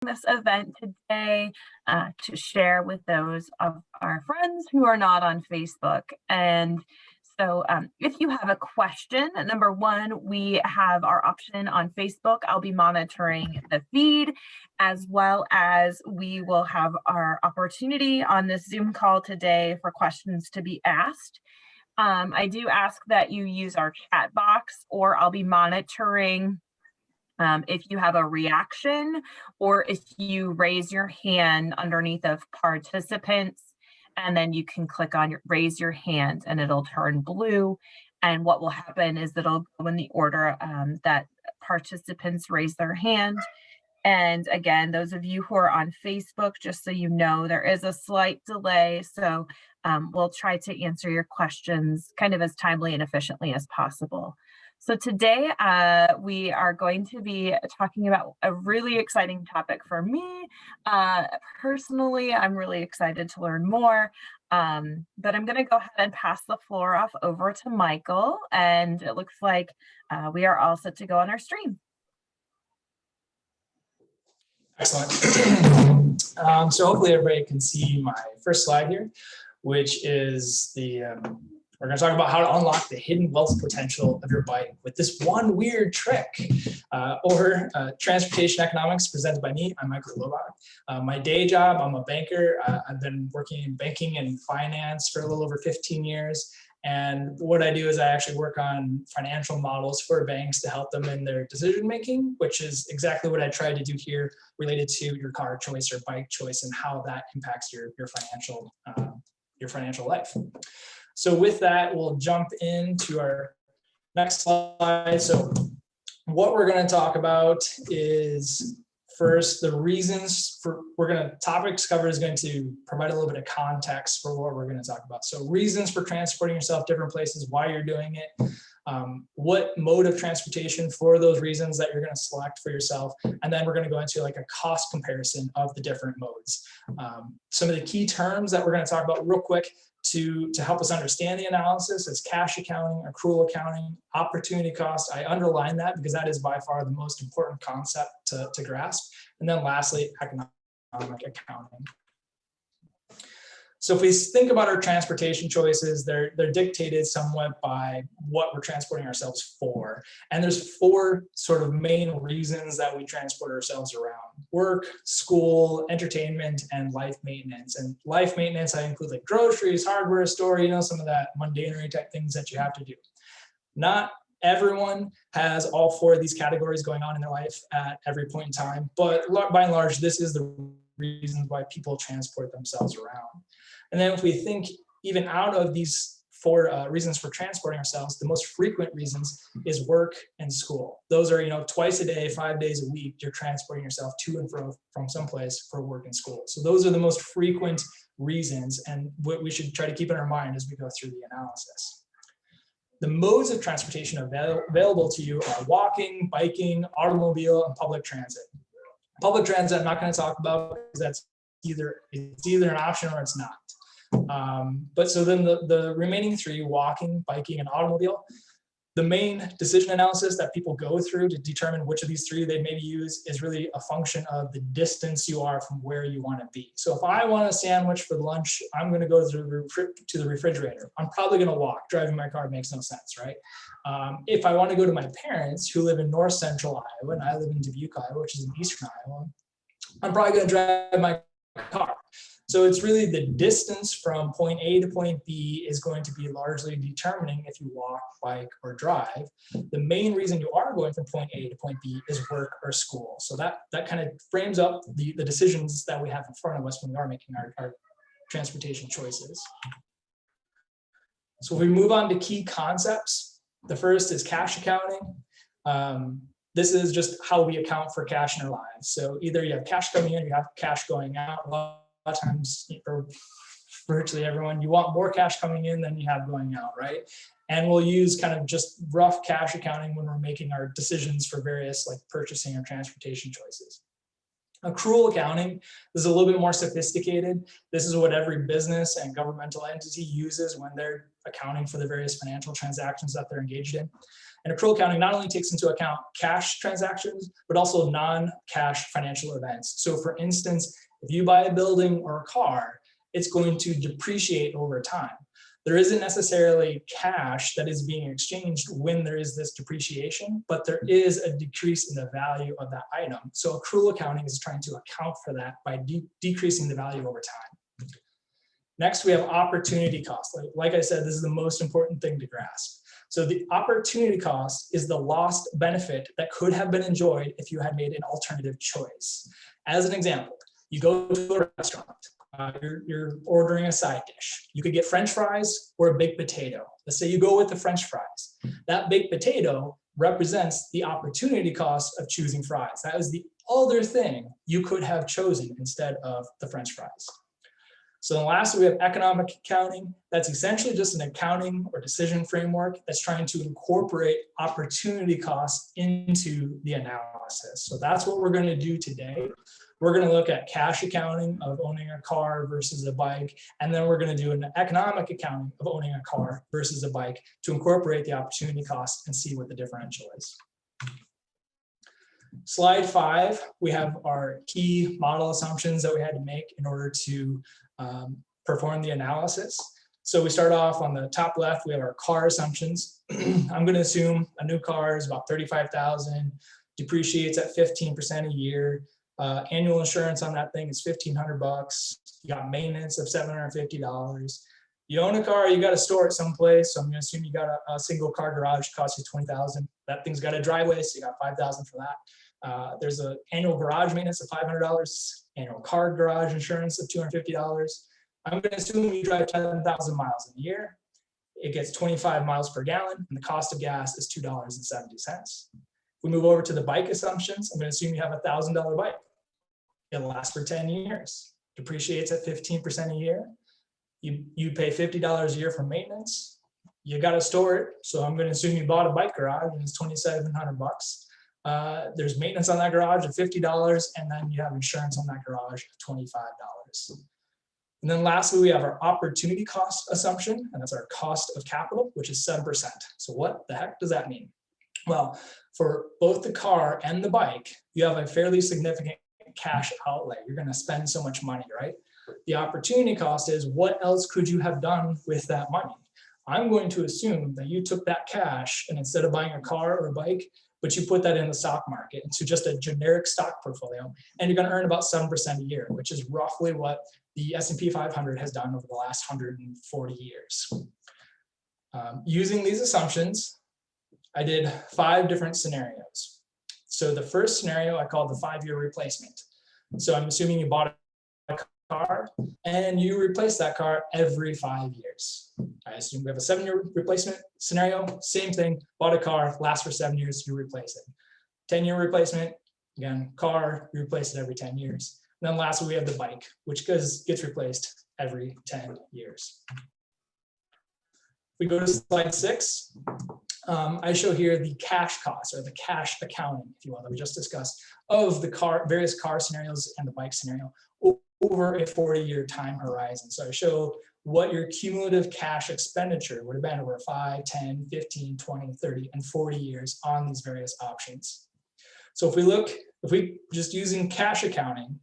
this event today to share with those of our friends who are not on Facebook. And so if you have a question, number one, we have our option on Facebook. I'll be monitoring the feed, as well as we will have our opportunity on this Zoom call today for questions to be asked. I do ask that you use our chat box, or I'll be monitoring if you have a reaction, or if you raise your hand underneath of participants, and then you can click on raise your hand and it'll turn blue. And what will happen is it'll go in the order that participants raise their hand. And again, those of you who are on Facebook, just so you know, there is a slight delay. So we'll try to answer your questions kind of as timely and efficiently as possible. So today we are going to be talking about a really exciting topic for me. Personally, I'm really excited to learn more, but I'm going to go ahead and pass the floor off over to Michael, and it looks like we are all set to go on our stream. Excellent. So hopefully everybody can see my first slide here, which is we're going to talk about how to unlock the hidden wealth potential of your bike with this one weird trick, or transportation economics presented by me. I'm Michael Loebach. My day job, I'm a banker. I've been working in banking and finance for a little over 15 years. And what I do is I actually work on financial models for banks to help them in their decision making, which is exactly what I tried to do here related to your car choice or bike choice and how that impacts your financial life. So with that, we'll jump into our next slide. So what we're going to talk about is first the reasons for, topic discovery is going to provide a little bit of context for what we're going to talk about. So reasons for transporting yourself different places, why you're doing it, what mode of transportation for those reasons that you're going to select for yourself. And then we're going to go into like a cost comparison of the different modes. Some of the key terms that we're going to talk about real quick to help us understand the analysis is cash accounting, accrual accounting, opportunity cost. I underline that because that is by far the most important concept to grasp. And then lastly, economic accounting. So if we think about our transportation choices, they're dictated somewhat by what we're transporting ourselves for. And there's four sort of main reasons that we transport ourselves around: work, school, entertainment, and life maintenance. And life maintenance, I include like groceries, hardware store, some of that mundanery type things that you have to do. Not everyone has all four of these categories going on in their life at every point in time, but by and large, this is the reasons why people transport themselves around. And then if we think even out of these four reasons for transporting ourselves, the most frequent reasons is work and school. Those are, twice a day, 5 days a week, you're transporting yourself to and from someplace for work and school. So those are the most frequent reasons, and what we should try to keep in our mind as we go through the analysis. The modes of transportation available to you are walking, biking, automobile, and public transit. Public transit I'm not going to talk about because that's either an option or it's not. But so then the remaining three, walking, biking, and automobile, the main decision analysis that people go through to determine which of these three they maybe use is really a function of the distance you are from where you want to be. So if I want a sandwich for lunch, I'm going to go to the refrigerator. I'm probably going to walk. Driving my car makes no sense, right? If I want to go to my parents who live in north central Iowa and I live in Dubuque, Iowa, which is in eastern Iowa, I'm probably going to drive my car. So it's really the distance from point A to point B is going to be largely determining if you walk, bike, or drive. The main reason you are going from point A to point B is work or school. So that kind of frames up the decisions that we have in front of us when we are making our transportation choices. So if we move on to key concepts, the first is cash accounting. This is just how we account for cash in our lives. So either you have cash coming in, you have cash going out. A lot of times, for virtually everyone, you want more cash coming in than you have going out, right? And we'll use kind of just rough cash accounting when we're making our decisions for various like purchasing or transportation choices. Accrual accounting is a little bit more sophisticated. This is what every business and governmental entity uses when they're accounting for the various financial transactions that they're engaged in. And accrual accounting not only takes into account cash transactions, but also non-cash financial events. So for instance, if you buy a building or a car, it's going to depreciate over time. There isn't necessarily cash that is being exchanged when there is this depreciation, but there is a decrease in the value of that item. So accrual accounting is trying to account for that by decreasing the value over time. Next, we have opportunity cost. Like I said, this is the most important thing to grasp. So the opportunity cost is the lost benefit that could have been enjoyed if you had made an alternative choice. As an example, you go to a restaurant. You're ordering a side dish. You could get French fries or a baked potato. Let's say you go with the French fries. That baked potato represents the opportunity cost of choosing fries. That is the other thing you could have chosen instead of the French fries. So then lastly, we have economic accounting. That's essentially just an accounting or decision framework that's trying to incorporate opportunity costs into the analysis. So that's what we're going to do today. We're going to look at cash accounting of owning a car versus a bike, and then we're going to do an economic accounting of owning a car versus a bike to incorporate the opportunity cost and see what the differential is. Slide 5, we have our key model assumptions that we had to make in order to perform the analysis. So we start off on the top left, we have our car assumptions. I'm going to assume a new car is about $35,000, depreciates at 15% a year. Annual insurance on that thing is $1,500. You got maintenance of $750. You own a car, you got to store it someplace. So I'm going to assume you got a single car garage, costs you $20,000. That thing's got a driveway, so you got $5,000 for that. There's an annual garage maintenance of $500, annual car garage insurance of $250. I'm going to assume you drive 10,000 miles in a year. It gets 25 miles per gallon, and the cost of gas is $2.70. If we move over to the bike assumptions, I'm going to assume you have a $1,000 bike. It'll last for 10 years, depreciates at 15% a year. You pay $50 a year for maintenance. You got to store it. So I'm going to assume you bought a bike garage and it's $2,700. There's maintenance on that garage of $50, and then you have insurance on that garage of $25. And then lastly, we have our opportunity cost assumption, and that's our cost of capital, which is 7%. So what the heck does that mean? Well, for both the car and the bike, you have a fairly significant cash outlay. You're going to spend so much money, right? The opportunity cost is what else could you have done with that money? I'm going to assume that you took that cash and instead of buying a car or a bike, but you put that in the stock market into just a generic stock portfolio, and you're going to earn about 7% a year, which is roughly what the S&P 500 has done over the last 140 years. Using these assumptions, I did 5 different scenarios. So the first scenario I called the 5-year replacement. So I'm assuming you bought a car and you replace that car every 5 years. I assume we have a 7-year replacement scenario, same thing, bought a car, lasts for 7 years, you replace it. 10-year replacement, again, car, you replace it every 10 years. And then lastly, we have the bike, which gets replaced every 10 years. We go to slide 6. I show here the cash costs, or the cash accounting, if you will, that we just discussed, of the various car scenarios and the bike scenario over a 40-year time horizon. So I show what your cumulative cash expenditure would have been over 5, 10, 15, 20, 30, and 40 years on these various options. So if we just using cash accounting,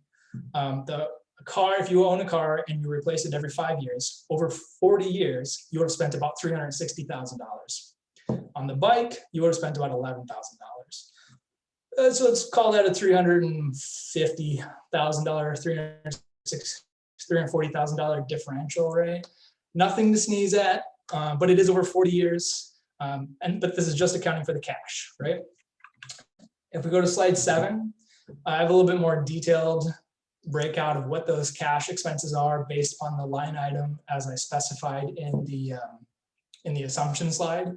the car, if you own a car and you replace it every 5 years, over 40 years, you would have spent about $360,000. On the bike, you would have spent about $11,000. So let's call that a $350,000, $340,000 differential, right? Nothing to sneeze at, but it is over 40 years. But this is just accounting for the cash, right? If we go to slide 7, I have a little bit more detailed breakout of what those cash expenses are based on the line item as I specified in the assumption slide.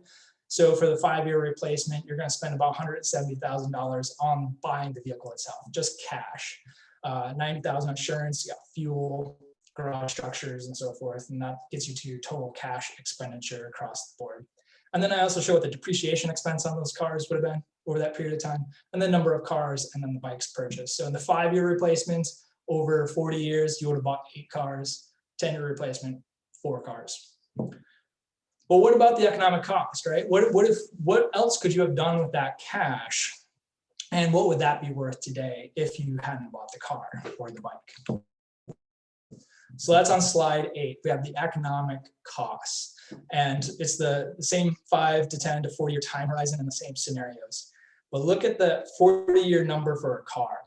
So for the 5-year replacement, you're going to spend about $170,000 on buying the vehicle itself, just cash. $90,000 insurance, you got fuel, garage structures, and so forth, and that gets you to your total cash expenditure across the board. And then I also show what the depreciation expense on those cars would have been over that period of time, and the number of cars, and then the bikes purchased. So in the 5-year replacement, over 40 years, you would have bought 8 cars, 10-year replacement, 4 cars. Well, what about the economic cost, right? What else could you have done with that cash? And what would that be worth today if you hadn't bought the car or the bike? So that's on slide 8. We have the economic costs. And it's the same 5 to 10 to 40-year time horizon in the same scenarios. But look at the 40-year number for a car,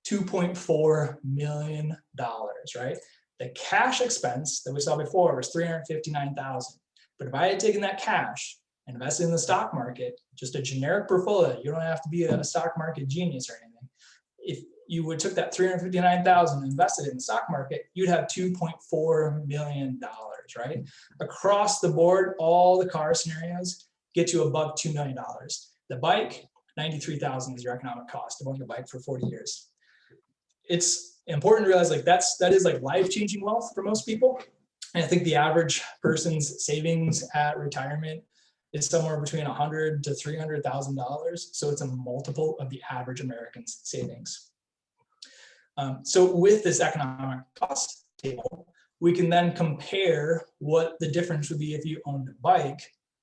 $2.4 million, right? The cash expense that we saw before was $359,000. But if I had taken that cash and invested in the stock market, just a generic portfolio, you don't have to be a stock market genius or anything. If you would took that $359,000 and invested in the stock market, you'd have $2.4 million, right? Across the board, all the car scenarios get you above $2 million. The bike, $93,000 is your economic cost of owning a bike for 40 years. It's important to realize that is like life-changing wealth for most people. And I think the average person's savings at retirement is somewhere between $100,000 to $300,000. So it's a multiple of the average American's savings. So with this economic cost table, we can then compare what the difference would be if you owned a bike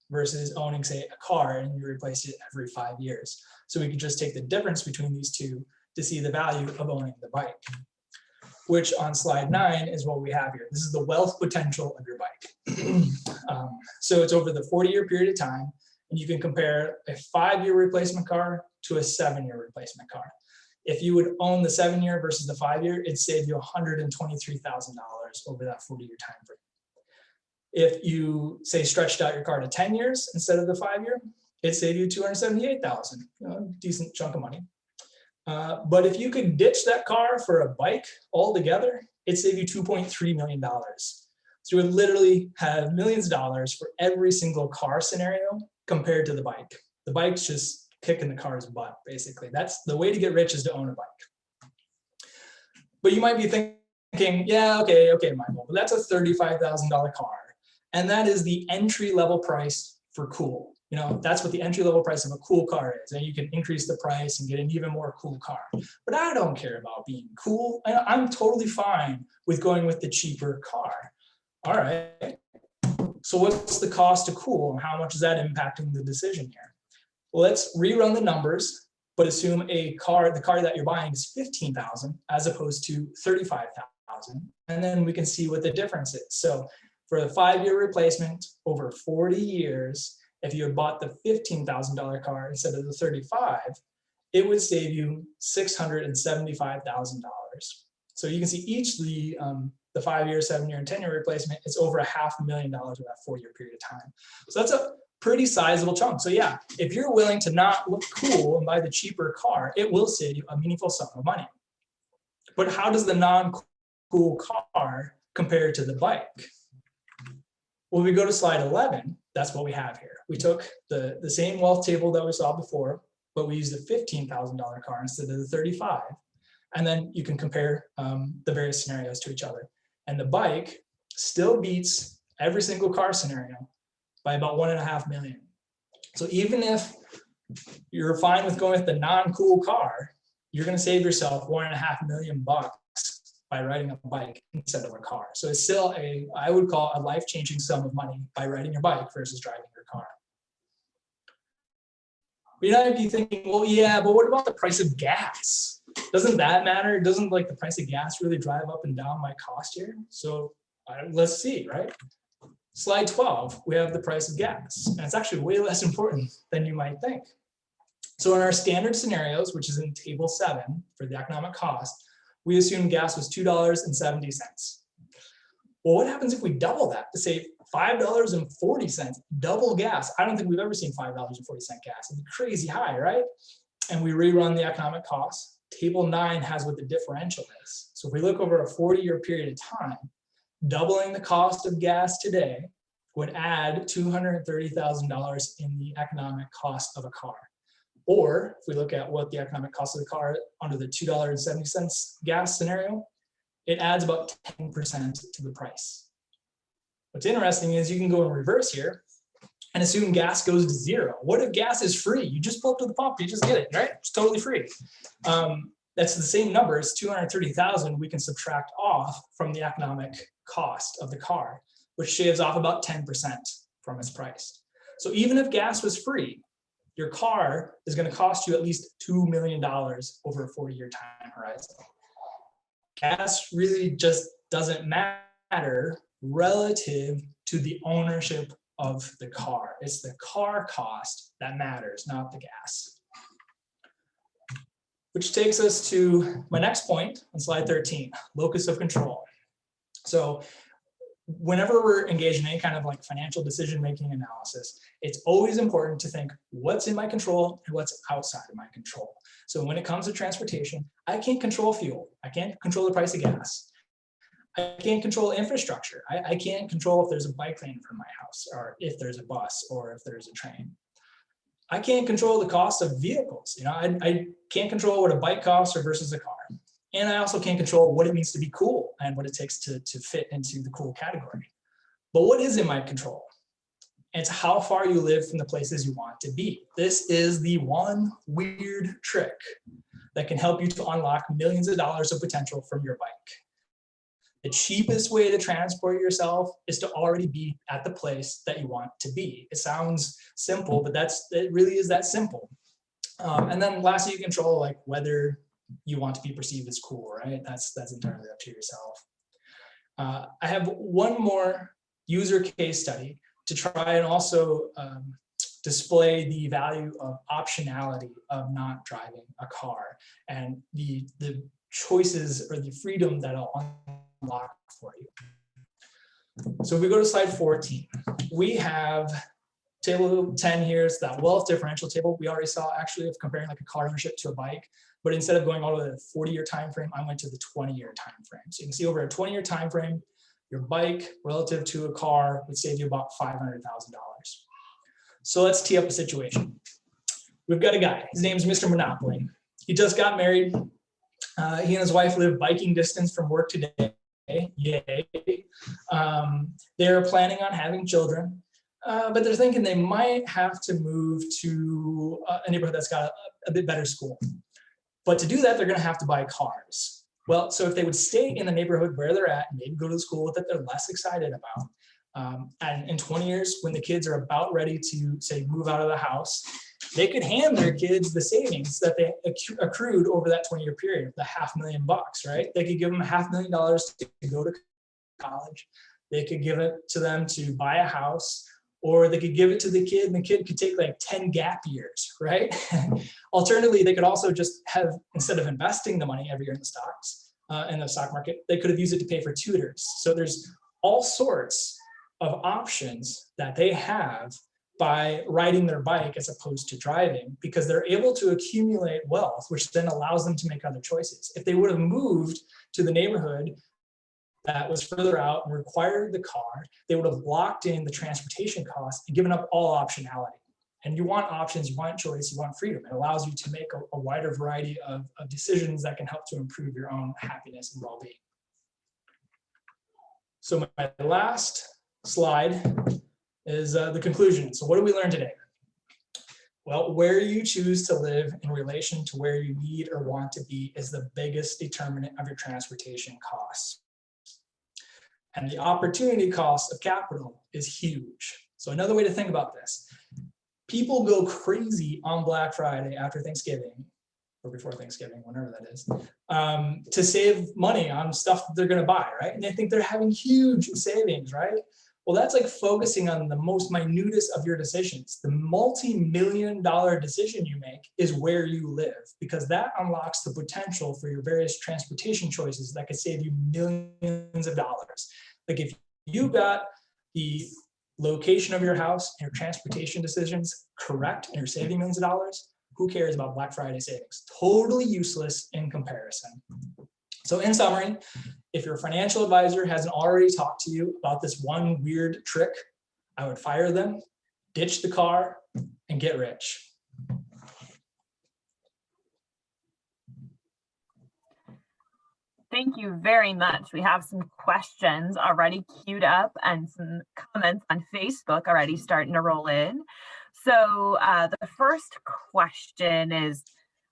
versus owning, say, a car and you replace it every 5 years. So we could just take the difference between these two to see the value of owning the bike, which on slide 9 is what we have here. This is the wealth potential of your bike. So it's over the 40-year period of time, and you can compare a 5-year replacement car to a 7-year replacement car. If you would own the 7-year versus the 5-year, it'd save you $123,000 over that 40-year time frame. If you, say, stretched out your car to 10 years instead of the 5-year, it'd save you $278,000, decent chunk of money. But if you could ditch that car for a bike altogether, it'd save you $2.3 million. So you would literally have millions of dollars for every single car scenario compared to the bike. The bike's just kicking the car's butt, basically. That's the way to get rich, is to own a bike. But you might be thinking, yeah, okay, Michael, but that's a $35,000 car. And that is the entry level price for cool. That's what the entry level price of a cool car is. And you can increase the price and get an even more cool car. But I don't care about being cool. I'm totally fine with going with the cheaper car. All right. So what's the cost to cool, and how much is that impacting the decision here? Well, let's rerun the numbers, but assume the car that you're buying is $15,000 as opposed to $35,000. And then we can see what the difference is. So for the 5-year replacement over 40 years, if you had bought the $15,000 car instead of the $35,000, it would save you $675,000. So you can see each the 5-year, 7-year, and 10-year replacement, it's over $500,000 over that 4-year period of time. So that's a pretty sizable chunk. So yeah, if you're willing to not look cool and buy the cheaper car, it will save you a meaningful sum of money. But how does the non-cool car compare to the bike? When we go to slide 11, that's what we have here. We took the same wealth table that we saw before, but we used the $15,000 car instead of the $35,000. And then you can compare the various scenarios to each other. And the bike still beats every single car scenario by about $1.5 million. So even if you're fine with going with the non-cool car, you're going to save yourself $1.5 million by riding a bike instead of a car. So it's still I would call a life-changing sum of money by riding your bike versus driving your car. But you might be thinking, well, yeah, but what about the price of gas? Doesn't that matter? Doesn't the price of gas really drive up and down my cost here? So let's see, right? Slide 12, we have the price of gas. And it's actually way less important than you might think. So in our standard scenarios, which is in table 7 for the economic cost, we assume gas was $2.70. Well, what happens if we double that to say $5.40, double gas? I don't think we've ever seen $5.40 gas. It'd be crazy high, right? And we rerun the economic cost. Table 9 has what the differential is. So if we look over a 40-year period of time, doubling the cost of gas today would add $230,000 in the economic cost of a car. Or if we look at what the economic cost of the car under the $2.70 gas scenario, it adds about 10% to the price. What's interesting is you can go in reverse here and assume gas goes to 0. What if gas is free? You just pull up to the pump, you just get it, right? It's totally free. That's the same number, it's $230,000 we can subtract off from the economic cost of the car, which shaves off about 10%. from its price. So even if gas was free, your car is going to cost you at least $2 million over a 40-year time horizon. Gas really just doesn't matter relative to the ownership of the car. It's the car cost that matters, not the gas. Which takes us to my next point on slide 13, locus of control. So whenever we're engaged in any kind of like financial decision-making analysis, it's always important to think what's in my control and what's outside of my control. So when it comes to transportation, I can't control fuel. I can't control the price of gas. I can't control infrastructure. I can't control if there's a bike lane from my house, or if there's a bus, or if there's a train. I can't control the cost of vehicles. You know, I can't control what a bike costs or versus a car. And I also can't control what it means to be cool and what it takes to fit into the cool category. But what is in my control? It's how far you live from the places you want to be. This is the one weird trick that can help you to unlock millions of dollars of potential from your bike. The cheapest way to transport yourself is to already be at the place that you want to be. It sounds simple, but it really is that simple. And then lastly, you control like whether you want to be perceived as cool, right? That's entirely up to yourself. I have one more user case study to try and also display the value of optionality of not driving a car and the choices or the freedom that it'll unlock for you. So if we go to slide 14, we have table 10 here is that wealth differential table we already saw, actually, of comparing like a car ownership to a bike. But instead of going all the way to the 40-year time frame, I went to the 20-year time frame. So you can see over a 20-year time frame, your bike relative to a car would save you about $500,000. So let's tee up a situation. We've got a guy. His name's Mr. Monopoly. He just got married. He and his wife live biking distance from work today. Yay. They're planning on having children. But they're thinking they might have to move to a neighborhood that's got a bit better school. But to do that, they're going to have to buy cars. Well, so if they would stay in the neighborhood where they're at, maybe go to the school that they're less excited about, and in 20 years, when the kids are about ready to, say, move out of the house, they could hand their kids the savings that they accrued over that 20-year period, the $500,000, right? They could give them $500,000 to go to college. They could give it to them to buy a house, or they could give it to the kid and the kid could take like 10 gap years, right? Alternatively, they could also just have, instead of investing the money every year in the stocks, in the stock market, they could have used it to pay for tutors. So there's all sorts of options that they have by riding their bike as opposed to driving, because they're able to accumulate wealth, which then allows them to make other choices. If they would have moved to the neighborhood that was further out and required the car, they would have locked in the transportation costs and given up all optionality. And you want options, you want choice, you want freedom. It allows you to make a wider variety of decisions that can help to improve your own happiness and well-being. So my last slide is the conclusion. So what did we learn today? Well, where you choose to live in relation to where you need or want to be is the biggest determinant of your transportation costs. And the opportunity cost of capital is huge. So another way to think about this, people go crazy on Black Friday after Thanksgiving, or before Thanksgiving, whenever that is, to save money on stuff that they're gonna buy, right? And they think they're having huge savings, right? Well, that's like focusing on the most minutest of your decisions. The multi-million-dollar decision you make is where you live, because that unlocks the potential for your various transportation choices that could save you millions of dollars. Like if you got the location of your house and your transportation decisions correct and you're saving millions of dollars, who cares about Black Friday savings? Totally useless in comparison. So in summary, if your financial advisor hasn't already talked to you about this one weird trick, I would fire them, ditch the car, and get rich. Thank you very much. We have some questions already queued up and some comments on Facebook already starting to roll in. So the first question is,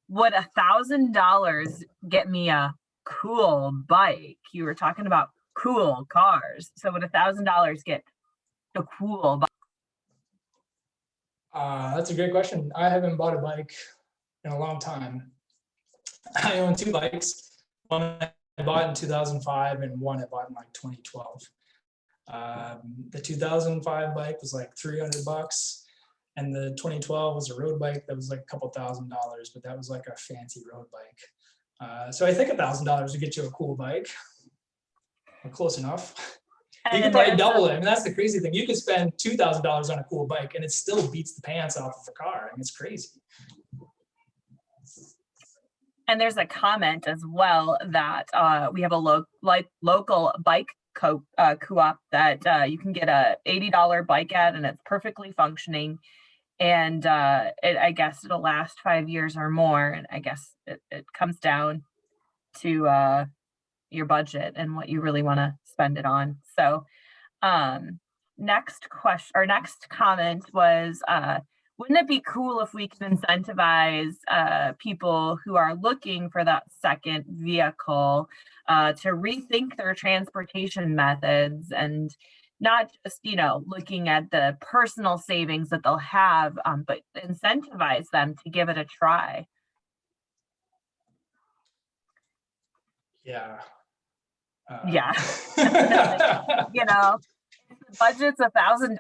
would $1,000 get me a cool bike? You were talking about cool cars. So would $1,000 get a cool bike? That's a great question. I haven't bought a bike in a long time. I own 2 bikes. One I bought in 2005 and one I bought in like 2012. The 2005 bike was like $300, and the 2012 was a road bike that was like a couple $1,000, but that was like a fancy road bike. So I think $1,000 would get you a cool bike, or close enough. You could probably double it. I mean, that's the crazy thing. You could spend $2,000 on a cool bike and it still beats the pants off of a car. I mean, it's crazy. And there's a comment as well that we have a local bike co-op that you can get a $80 bike at, and it's perfectly functioning. And I guess it'll last 5 years or more. And I guess it comes down to your budget and what you really want to spend it on. So next comment was, wouldn't it be cool if we can incentivize people who are looking for that second vehicle to rethink their transportation methods, and not just, looking at the personal savings that they'll have, but incentivize them to give it a try? Yeah. Yeah. If the budget's $1,000,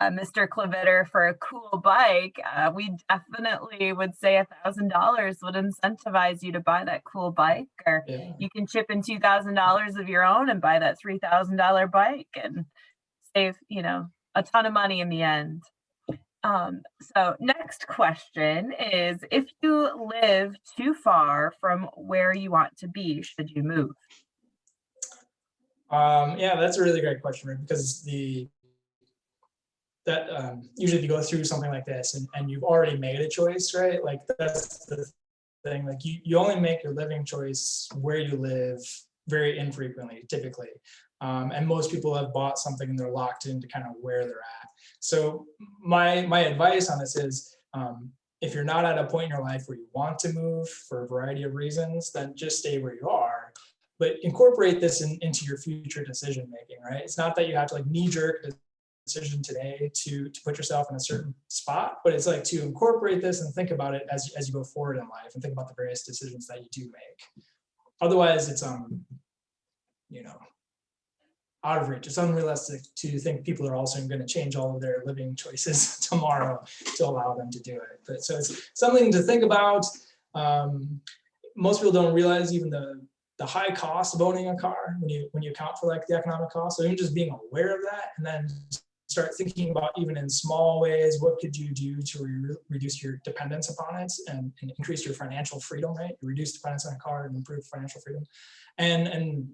Mr. Clevitter, for a cool bike, we definitely would say $1,000 would incentivize you to buy that cool bike, or you can chip in $2,000 of your own and buy that $3,000 bike and save, a ton of money in the end. So next question is, if you live too far from where you want to be, should you move? Yeah, that's a really great question, right? Because usually if you go through something like this and you've already made a choice, right? Like, that's the thing. Like, you only make your living choice where you live very infrequently, typically. And most people have bought something and they're locked into kind of where they're at. So my advice on this is, if you're not at a point in your life where you want to move for a variety of reasons, then just stay where you are. But incorporate this into your future decision making, right? It's not that you have to like knee-jerk a decision today to put yourself in a certain spot, but it's like to incorporate this and think about it as you go forward in life, and think about the various decisions that you do make. Otherwise, it's out of reach. It's unrealistic to think people are also going to change all of their living choices tomorrow to allow them to do it. But so it's something to think about. Most people don't realize even the high cost of owning a car when you account for like the economic cost. So even just being aware of that, and then start thinking about, even in small ways, what could you do to reduce your dependence upon it and increase your financial freedom, right? You reduce dependence on a car and improve financial freedom, and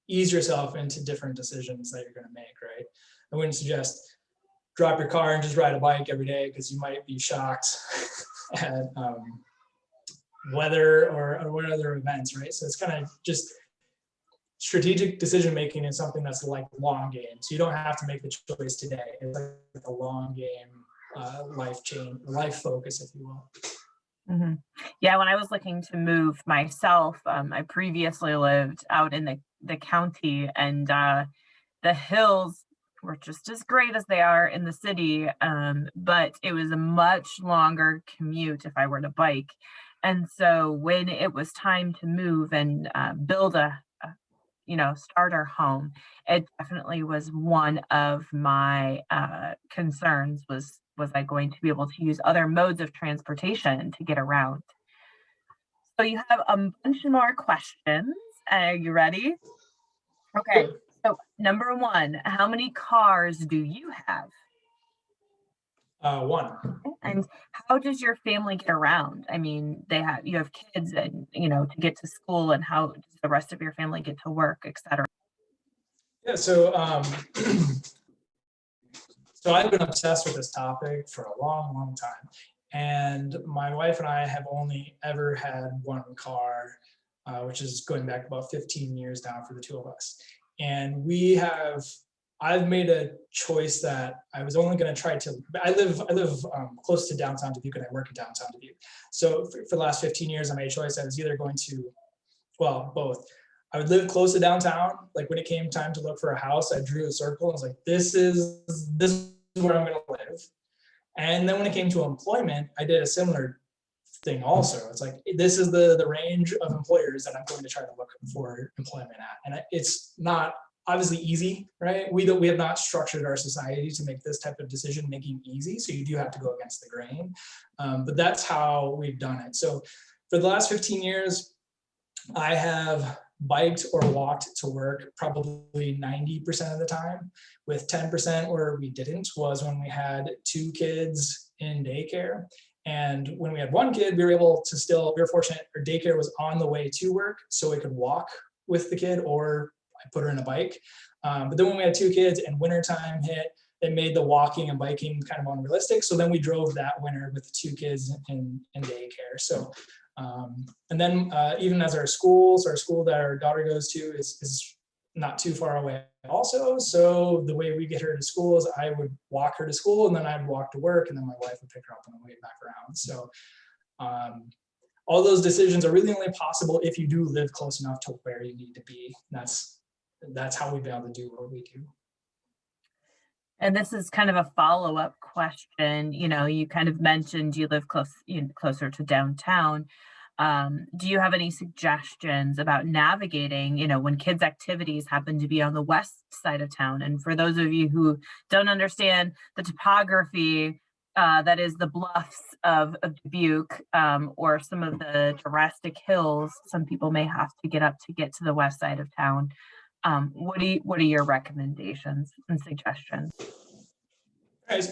ease yourself into different decisions that you're going to make, right? I wouldn't suggest drop your car and just ride a bike every day, because you might be shocked at weather or what other events, right? So it's kind of just strategic decision making is something that's like long game. So you don't have to make the choice today. It's like a long game, life focus, if you will. Mm-hmm. Yeah, when I was looking to move myself, I previously lived out in the county, and the hills were just as great as they are in the city, but it was a much longer commute if I were to bike. And so when it was time to move and build start our home, it definitely was one of my concerns, was I going to be able to use other modes of transportation to get around? So you have a bunch more questions. Are you ready? Okay. So number 1, how many cars do you have? 1. And how does your family get around? I mean, you have kids, and to get to school, and how does the rest of your family get to work, etc.? Yeah, so so I've been obsessed with this topic for a long, long time. And my wife and I have only ever had one car, which is going back about 15 years now for the two of us. And I've made a choice that I was only going to try to, I live close to downtown Dubuque, and I work in downtown Dubuque. So for the last 15 years, I made a choice. I was either going to, well, both. I would live close to downtown. Like, when it came time to look for a house, I drew a circle and was like, this is where I'm going to live. And then when it came to employment, I did a similar thing also. It's like, this is the range of employers that I'm going to try to look for employment at. And it's not obviously easy, right? We have not structured our society to make this type of decision making easy. So you do have to go against the grain. But that's how we've done it. So for the last 15 years, I have biked or walked to work probably 90% of the time, with 10% where we didn't was when we had 2 kids in daycare. And when we had 1 kid, we were fortunate, our daycare was on the way to work, so we could walk with the kid, or I put her in a bike. But then when we had 2 kids and wintertime hit, it made the walking and biking kind of unrealistic. So then we drove that winter with the 2 kids in daycare. So, and then even as our school that our daughter goes to is not too far away also. So the way we get her to school is I would walk her to school, and then I'd walk to work, and then my wife would pick her up on the way back around. So all those decisions are really only possible if you do live close enough to where you need to be. That's how we've been able to do what we do. And this is kind of a follow-up question. You kind of mentioned you live closer to downtown. Do you have any suggestions about navigating, when kids' activities happen to be on the west side of town? And for those of you who don't understand the topography, that is the bluffs of Dubuque, or some of the drastic hills some people may have to get up to get to the west side of town. What are your recommendations and suggestions?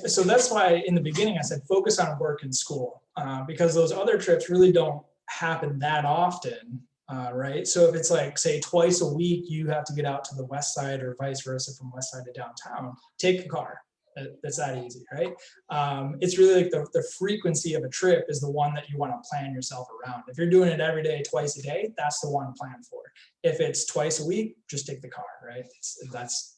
So that's why in the beginning I said focus on work and school, because those other trips really don't happen that often, right? So if it's like, say, twice a week you have to get out to the west side, or vice versa from west side to downtown, take a car. That's that easy, right? It's really like the frequency of a trip is the one that you want to plan yourself around. If you're doing it every day, twice a day, that's the one to plan for. If it's twice a week, just take the car, right?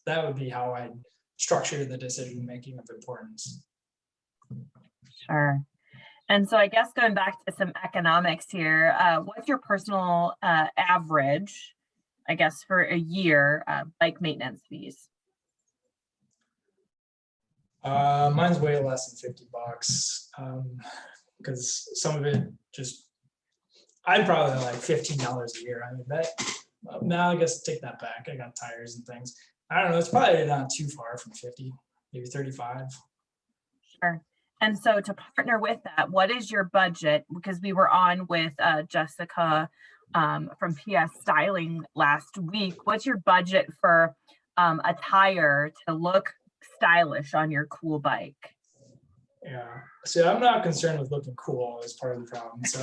That would be how I'd structure the decision making of importance. Sure. And so I guess going back to some economics here, what's your personal average, I guess, for a year bike maintenance fees? Mine's way less than $50, because some of it I'm probably like $15 a year. I mean, now I guess take that back. I got tires and things. I don't know. It's probably not too far from 50, maybe 35. Sure. And so to partner with that, what is your budget? Because we were on with Jessica from PS Styling last week. What's your budget for a tire to look stylish on your cool bike? Yeah. So I'm not concerned with looking cool as part of the problem. So,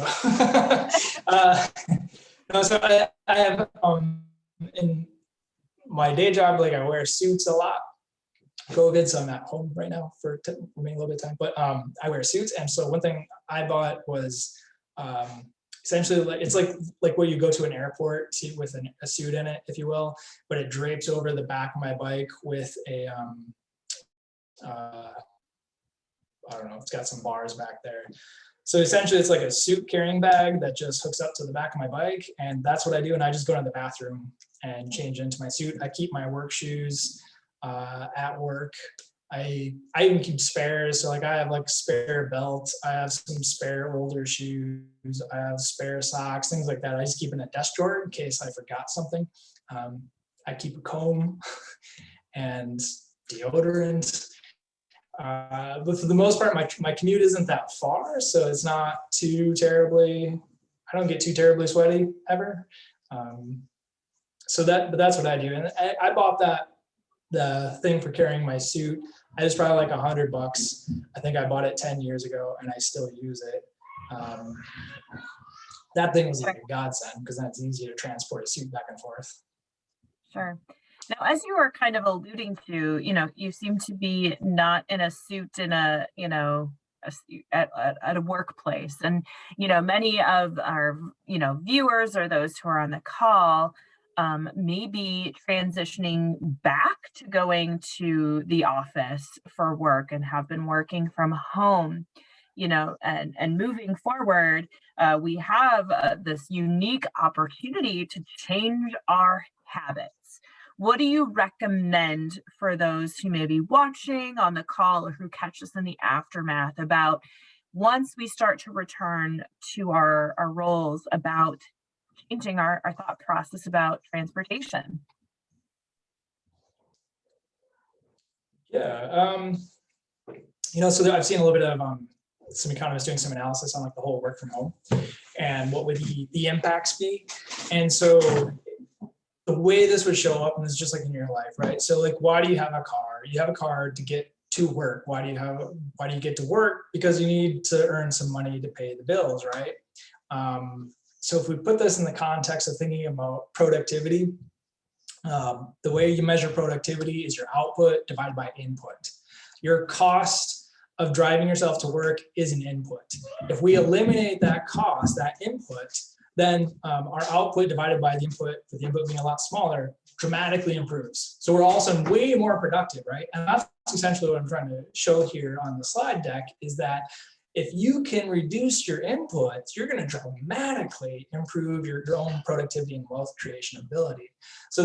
no, so I have in my day job, like I wear suits a lot. COVID, so I'm at home right now for remaining a little bit of time. But I wear suits, and so one thing I bought was essentially it's like where you go to an airport with a suit in it, if you will, but it drapes over the back of my bike with a I don't know, it's got some bars back there. So essentially it's like a suit carrying bag that just hooks up to the back of my bike, and that's what I do. And I just go to the bathroom and change into my suit. I keep my work shoes at work. I even keep spares. So like I have like a spare belt, I have some spare older shoes, I have spare socks, things like that. I just keep in a desk drawer in case I forgot something. I keep a comb and deodorant. But for the most part, my commute isn't that far, so it's not too terribly, I don't get too terribly sweaty ever. But that's what I do. And I bought the thing for carrying my suit. I just probably like $100. I think I bought it 10 years ago and I still use it. That thing was like a godsend because then it's easy to transport a suit back and forth. Sure. Now, as you were kind of alluding to, you seem to be not in a suit in at a workplace. And, many of our, viewers or those who are on the call may be transitioning back to going to the office for work and have been working from home, and moving forward, we have this unique opportunity to change our habits. what do you recommend for those who may be watching on the call or who catch us in the aftermath about once we start to return to our roles, about changing our thought process about transportation? Yeah, so I've seen a little bit of some economists doing some analysis on like the whole work from home and what would the impacts be. And so the way this would show up, and it's just like in your life, right? So like, why do you have a car? You have a car to get to work. Why do you get to work? Because you need to earn some money to pay the bills, right? So if we put this in the context of thinking about productivity, the way you measure productivity is your output divided by input. Your cost of driving yourself to work is an input. If we eliminate that cost, that input, then our output divided by the input, with the input being a lot smaller, dramatically improves. So we're also way more productive, right? And that's essentially what I'm trying to show here on the slide deck, is that if you can reduce your inputs, you're going to dramatically improve your own productivity and wealth creation ability. So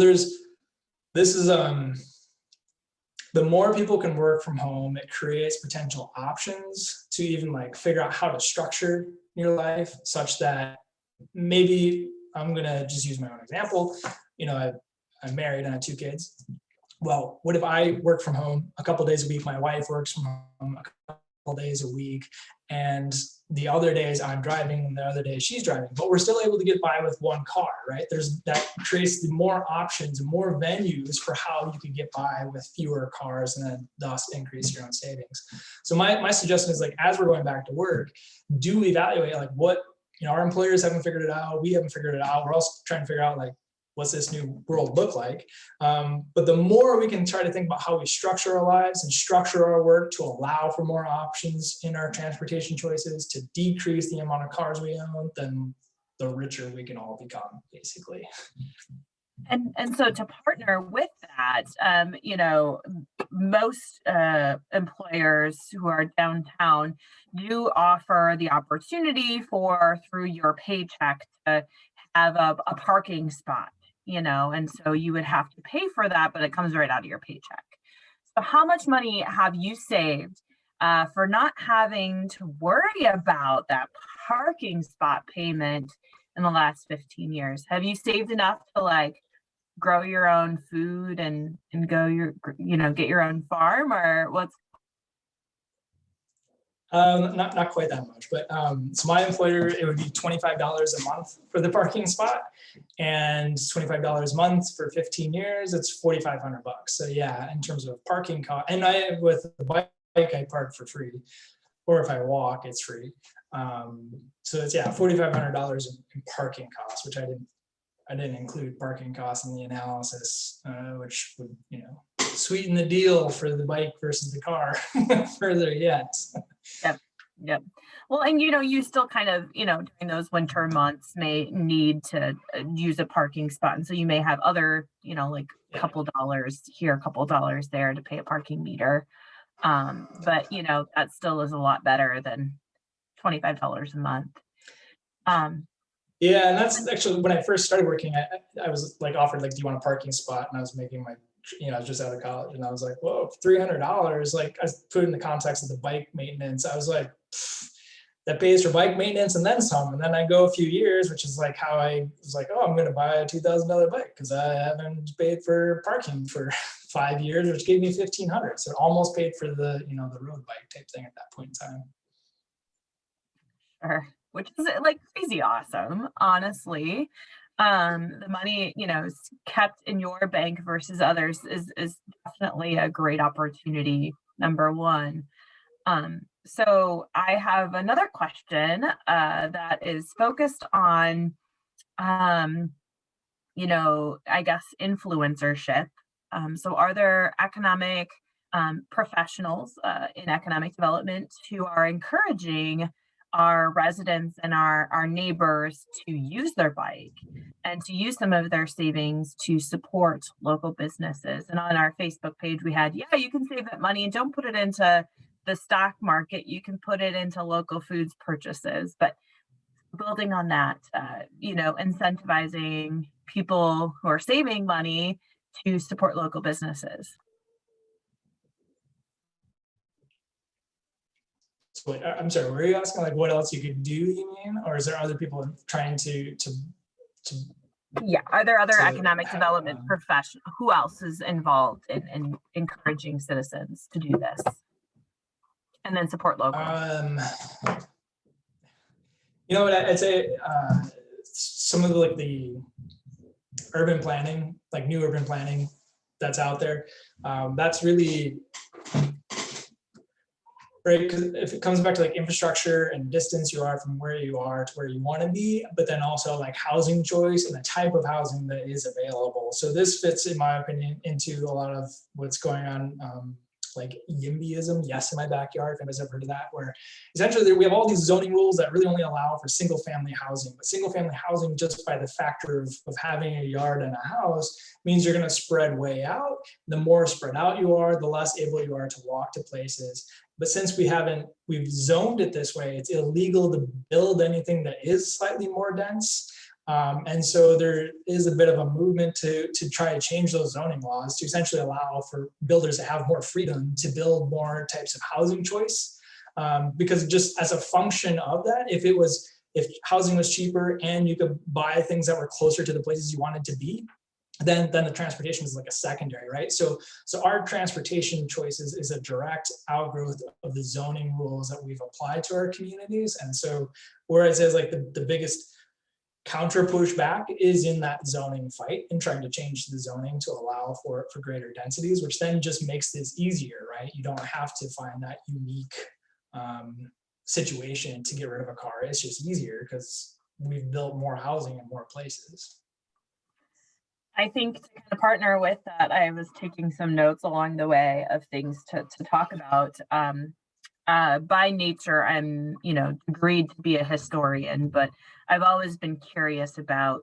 the more people can work from home, it creates potential options to even like figure out how to structure your life such that maybe I'm going to just use my own example. I'm married and I have 2 kids. Well, what if I work from home a couple days a week? My wife works from home a couple days a week, and the other days I'm driving, and the other days she's driving. But we're still able to get by with one car, right? That creates more options, more venues for how you could get by with fewer cars, and then thus increase your own savings. So my suggestion is, like, as we're going back to work, do evaluate like what our employers haven't figured it out. We haven't figured it out. We're also trying to figure out like, what's this new world look like? But the more we can try to think about how we structure our lives and structure our work to allow for more options in our transportation choices, to decrease the amount of cars we own, then the richer we can all become, basically. And so to partner with that, most employers who are downtown do offer the opportunity for, through your paycheck, to have a parking spot, and so you would have to pay for that, but it comes right out of your paycheck. So how much money have you saved for not having to worry about that parking spot payment in the last 15 years? Have you saved enough to like grow your own food and go get your own farm, or what's? Not quite that much, but so my employer, it would be $25 a month for the parking spot, and $25 a month for 15 years. It's $4,500. So yeah, in terms of parking cost, and with the bike I park for free, or if I walk, it's free. So it's $4,500 in parking costs, which I didn't include parking costs in the analysis, which would sweeten the deal for the bike versus the car further yet. Yep. Well, and you still kind of, during those winter months may need to use a parking spot. And so you may have other, like a couple dollars here, a couple dollars there to pay a parking meter. But, that still is a lot better than $25 a month. Yeah, and that's actually when I first started working, I was like offered like, do you want a parking spot? And I was making my, I was just out of college, and I was like, whoa, $300. Like, I put it in the context of the bike maintenance. I was like, that pays for bike maintenance and then some. And then I go a few years, which is like how I was like, oh, I'm going to buy a $2,000 bike because I haven't paid for parking for 5 years, which gave me $1,500. So it almost paid for the, the road bike type thing at that point in time. Sure. Which is like crazy awesome, honestly. The money, is kept in your bank versus others is definitely a great opportunity, number one. So I have another question that is focused on, I guess, influencership. So are there economic professionals in economic development who are encouraging our residents and our neighbors to use their bike and to use some of their savings to support local businesses? And on our Facebook page, we had, you can save that money and don't put it into the stock market. You can put it into local foods purchases. But building on that, incentivizing people who are saving money to support local businesses. So I'm sorry, were you asking like what else you could do, you mean? Or is there other people trying to Yeah, are there other economic have, development professionals? Who else is involved in encouraging citizens to do this? And then support local. You know what, I'd say some of the urban planning, like new urban planning that's out there, that's really right, because if it comes back to like infrastructure and distance you are from where you are to where you want to be, but then also like housing choice and the type of housing that is available. So this fits, in my opinion, into a lot of what's going on, like YIMBYism, yes in my backyard, if anybody's ever heard of that, where essentially we have all these zoning rules that really only allow for single family housing. But single family housing, just by the factor of having a yard and a house, means you're going to spread way out. The more spread out you are, the less able you are to walk to places. But since we've zoned it this way, it's illegal to build anything that is slightly more dense. And so there is a bit of a movement to try to change those zoning laws to essentially allow for builders to have more freedom to build more types of housing choice. Because just as a function of that, if housing was cheaper and you could buy things that were closer to the places you wanted to be, then the transportation is like a secondary, right? So our transportation choices is a direct outgrowth of the zoning rules that we've applied to our communities. And so where it says like the biggest counter pushback is in that zoning fight and trying to change the zoning to allow for greater densities, which then just makes this easier, right? You don't have to find that unique situation to get rid of a car. It's just easier because we've built more housing in more places. I think to kind of partner with that, I was taking some notes along the way of things to talk about. By nature, I'm, degreed to be a historian, but I've always been curious about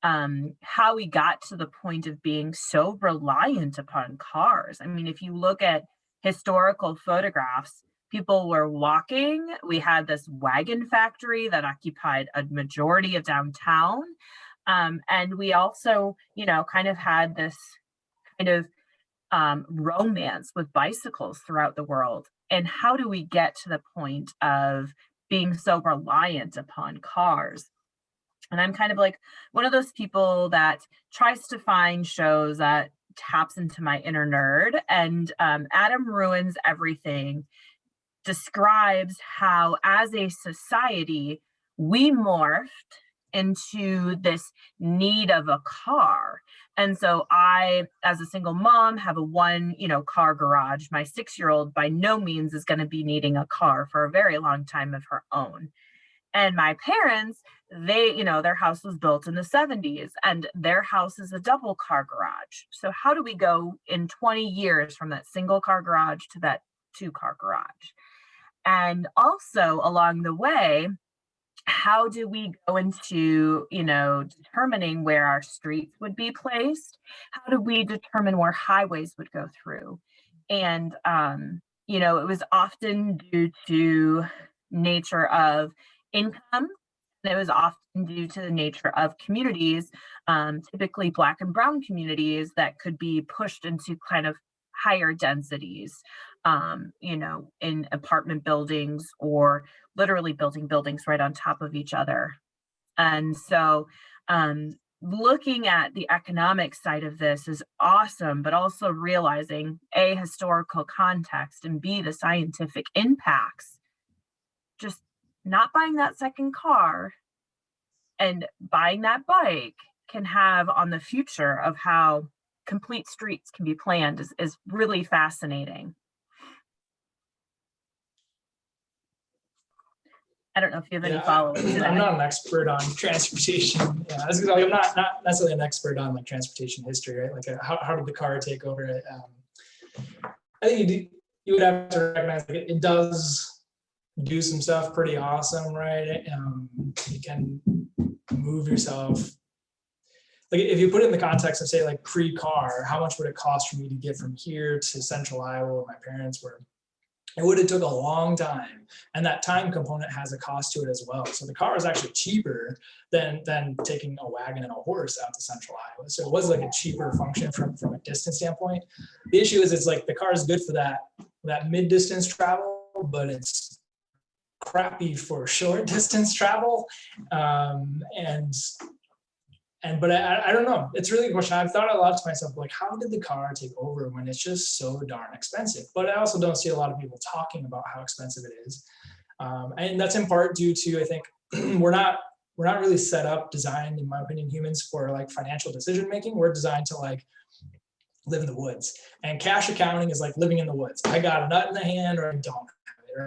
how we got to the point of being so reliant upon cars. I mean, if you look at historical photographs, people were walking. We had this wagon factory that occupied a majority of downtown. And we also, kind of had this kind of romance with bicycles throughout the world. And how do we get to the point of being so reliant upon cars? And I'm kind of like one of those people that tries to find shows that taps into my inner nerd. And Adam Ruins Everything describes how, as a society, we morphed into this need of a car. And so I, as a single mom, have a one, car garage. My 6-year-old by no means is going to be needing a car for a very long time of her own. And my parents, their house was built in the 70s and their house is a double car garage. So how do we go in 20 years from that single car garage to that 2-car garage? And also along the way, how do we go into, determining where our streets would be placed? How do we determine where highways would go through? And, it was often due to nature of income. And it was often due to the nature of communities, typically Black and Brown communities that could be pushed into kind of higher densities, in apartment buildings or literally building buildings right on top of each other. And so looking at the economic side of this is awesome, but also realizing A, historical context, and B, the scientific impacts. Just not buying that second car and buying that bike can have on the future of how complete streets can be planned is really fascinating. I don't know if you have any follow-up to that. I'm not an expert on transportation. Yeah, I'm not necessarily an expert on like transportation history, right? Like how did the car take over it? I think you would have to recognize like it does do some stuff pretty awesome, right? You can move yourself. Like if you put it in the context of say like pre-car, how much would it cost for me to get from here to central Iowa where my parents were It would have took a long time, and that time component has a cost to it as well. So the car is actually cheaper than taking a wagon and a horse out to central Iowa. So it was like a cheaper function from a distance standpoint. The issue is it's like the car is good for that mid distance travel, but it's crappy for short distance travel. But I don't know. It's really a question. I've thought a lot to myself, like, how did the car take over when it's just so darn expensive? But I also don't see a lot of people talking about how expensive it is. And that's in part due to, I think, we're not really designed, in my opinion, humans for like financial decision making. We're designed to like live in the woods. And cash accounting is like living in the woods. I got a nut in the hand or I don't.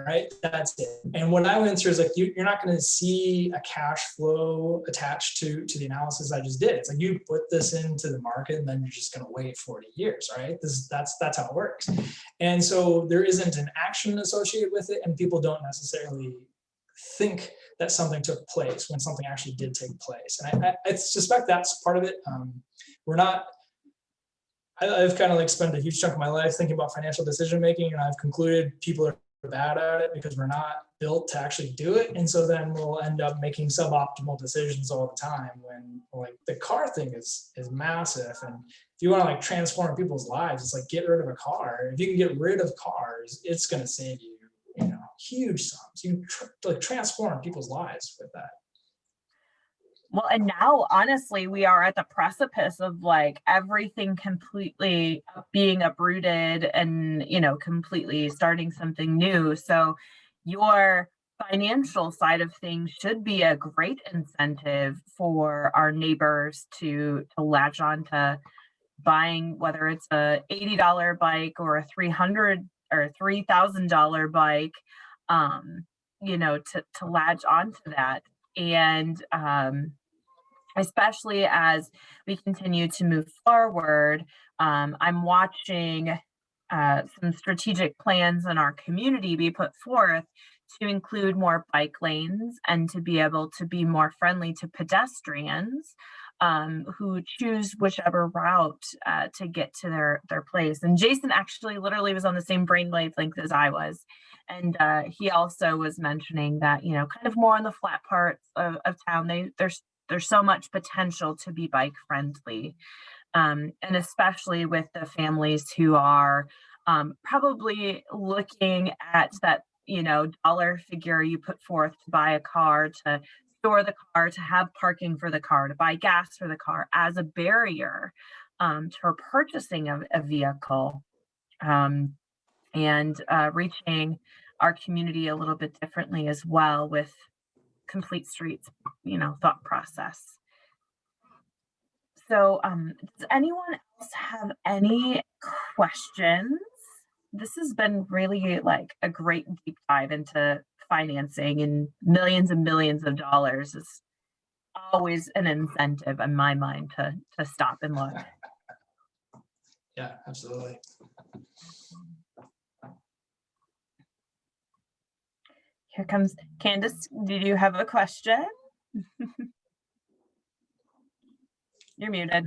Right, that's it. And what I went through is like you're not going to see a cash flow attached to the analysis I just did. It's like you put this into the market and then you're just going to wait 40 years, right? That's how it works. And so there isn't an action associated with it, and people don't necessarily think that something took place when something actually did take place. And I suspect that's part of it. I've kind of like spent a huge chunk of my life thinking about financial decision making, and I've concluded people are bad at it because we're not built to actually do it. And so then we'll end up making suboptimal decisions all the time when like the car thing is massive. And if you want to like transform people's lives, it's like get rid of a car. If you can get rid of cars, it's going to save you, huge sums. You can transform people's lives with that. Well, and now, honestly, we are at the precipice of like everything completely being uprooted and, completely starting something new. So your financial side of things should be a great incentive for our neighbors to latch on to buying, whether it's a $80 bike or a $300 or $3,000 bike, to latch onto that. And especially as we continue to move forward, I'm watching some strategic plans in our community be put forth to include more bike lanes and to be able to be more friendly to pedestrians who choose whichever route to get to their place. And Jason actually literally was on the same brainwave length as I was. And he also was mentioning that, kind of more on the flat parts of town, there's so much potential to be bike friendly. And especially with the families who are probably looking at that, dollar figure you put forth to buy a car, to store the car, to have parking for the car, to buy gas for the car as a barrier to purchasing a vehicle, and reaching our community a little bit differently as well with complete streets, thought process. So does anyone else have any questions? This has been really like a great deep dive into financing, and millions of dollars is always an incentive in my mind to stop and look. Yeah, absolutely. Here comes Candace. Did you have a question? You're muted.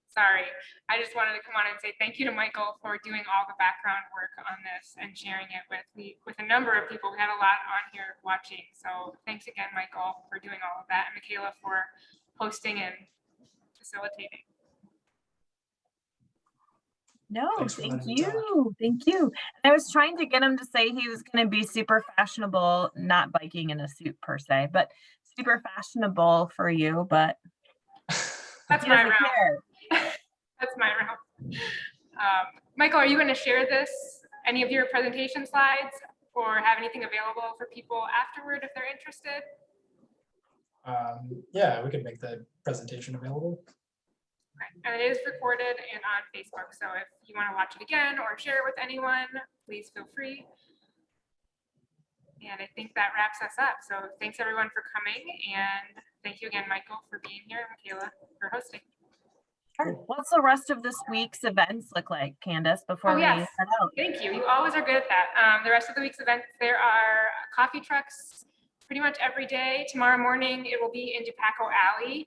Sorry, I just wanted to come on and say thank you to Michael for doing all the background work on this and sharing it with a number of people. We had a lot on here watching. So thanks again, Michael, for doing all of that, and Michaela for hosting and facilitating. No, thank you. Thank you. I was trying to get him to say he was going to be super fashionable, not biking in a suit per se, but super fashionable for you. But that's my round. That's my round. Michael, are you going to share any of your presentation slides, or have anything available for people afterward if they're interested? Yeah, we could make the presentation available. And it is recorded and on Facebook. So if you want to watch it again or share it with anyone, please feel free. And I think that wraps us up. So thanks everyone for coming. And thank you again, Michael, for being here, and Michaela for hosting. Sure. What's the rest of this week's events look like, Candace, before we head out? Thank you. You always are good at that. The rest of the week's events, there are coffee trucks pretty much every day. Tomorrow morning, it will be in DePaco Alley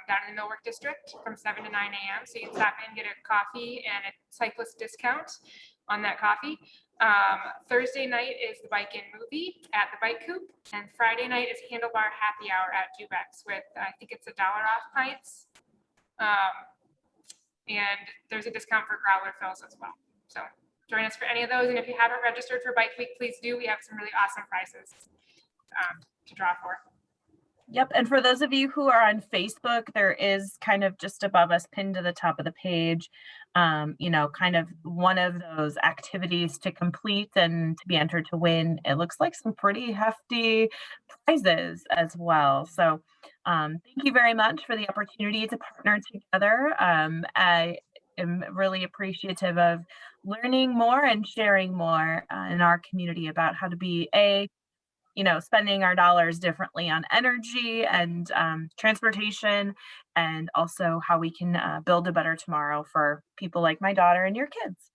down in the Millwork District from 7 to 9 a.m. So you can stop in, get a coffee and a cyclist discount. on that coffee. Thursday night is the Bike In movie at the Bike Coop, and Friday night is Handlebar Happy Hour at Jubex with, I think it's $1 off pints. And there's a discount for growler fills as well. So join us for any of those. And if you haven't registered for Bike Week, please do. We have some really awesome prizes to draw for. Yep. And for those of you who are on Facebook, there is kind of just above us, pinned to the top of the page, you know, kind of one of those activities to complete and to be entered to win. It looks like some pretty hefty prizes as well. So thank you very much for the opportunity to partner together. I am really appreciative of learning more and sharing more in our community about how to be you know, spending our dollars differently on energy and transportation, and also how we can build a better tomorrow for people like my daughter and your kids.